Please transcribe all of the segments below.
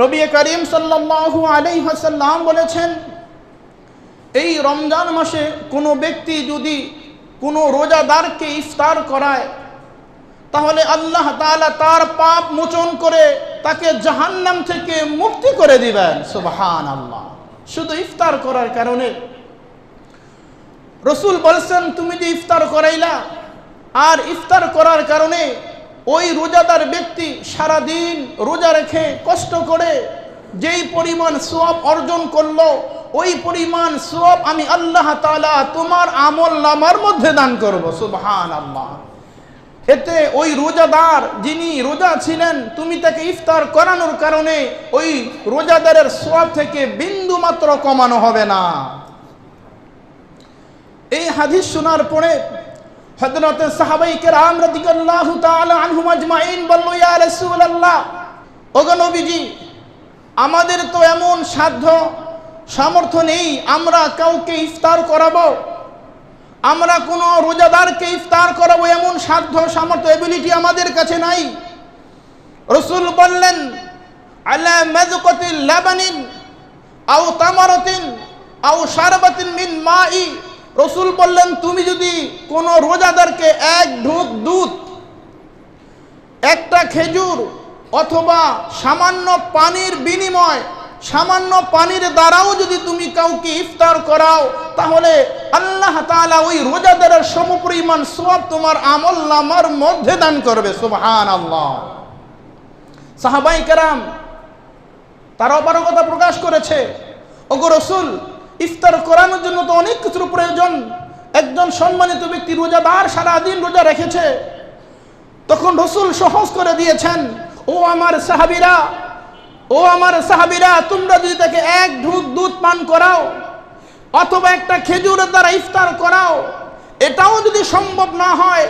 নবী করিম সাল্লাল্লাহু আলাইহি ওয়াসাল্লাম বলেছেন, এই রমজান মাসে কোনো ব্যক্তি যদি কোনো রোজাদারকে ইফতার করায়, তাহলে আল্লাহ তাআলা তার পাপ মোচন করে তাকে জাহান্নাম থেকে মুক্তি করে দিবেন। সুবহানাল্লাহ। শুধু ইফতার করার কারণে। রাসূল বলেছেন, তুমি যে ইফতার করাইলা, আর ইফতার করার কারণে ওই রোজাদার ব্যক্তি সারাদিন রোজা রেখে কষ্ট করে যেই পরিমাণ সওয়াব অর্জন করলো, ওই পরিমাণ সওয়াব আমি আল্লাহ তাআলা তোমার আমলনামার মধ্যে দান করব। সুবহানাল্লাহ। এতে ওই রোজাদার যিনি রোজা ছিলেন, তুমি তাকে ইফতার করানোর কারণে ওই রোজাদারের সওয়াব থেকে বিন্দু মাত্র কমানো হবে না। এই হাদিস শোনার পরে হযরত সাহাবায়ে কেরাম রাদিয়াল্লাহু তাআলা আনহুম আজমাইন বলল, ইয়া রাসূলুল্লাহ, ওগো নবীজি, আমাদের তো এমন সাধ্য সামর্থ্য নেই আমরা কাউকে ইফতার করাবো, আমরা কোনো রোজাদারকে ইফতার করাবো এমন সাধ্য সামর্থ্য এবিলিটি আমাদের কাছে নাই। রাসূল বললেন, আলা মাযকাতিল লাবানিন আও তামারাতিন আও শারবাতিন মিন মাই। রাসূল বললেন, তুমি যদি কোনো রোজাদারকে এক ঢোক দুধ, একটা খেজুর অথবা সামান্য পানির বিনিময়, সামান্য পানির দ্বারাও যদি তুমি কাউকে ইফতার করাও, তাহলে আল্লাহ তাআলা ওই রোজাদারের সমপরিমাণ সওয়াব তোমার আমলনামার মধ্যে দান করবে। সুবহানাল্লাহ। সাহাবায়ে কেরাম তারা অপারগতা প্রকাশ করেছে, ওগো রাসূল, ইফতার করানোর জন্য তো অনেক কিছুর প্রয়োজন। একজন সম্মানিত ব্যক্তি রোজাদার সারাদিন রোজা রেখেছে, তখন রাসূল সহজ করে দিয়েছেন, ও আমার সাহাবীরা, ও আমার সাহাবীরা, তোমরা যদি তাকে এক ঢোক দুধ পান করাও অথবা একটা খেজুরের দ্বারা ইফতার করাও, এটাও যদি সম্ভব না হয়,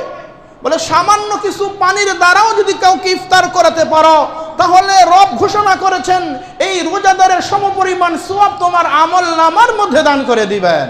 বলে সামান্য কিছু পানির দ্বারাও যদি কাউকে ইফতার করাতে পারো, তাহলে রব ঘোষণা করেছেন এই রোজাদারের সমপরিমাণ সওয়াব তোমার আমলনামার মধ্যে দান করে দিবেন।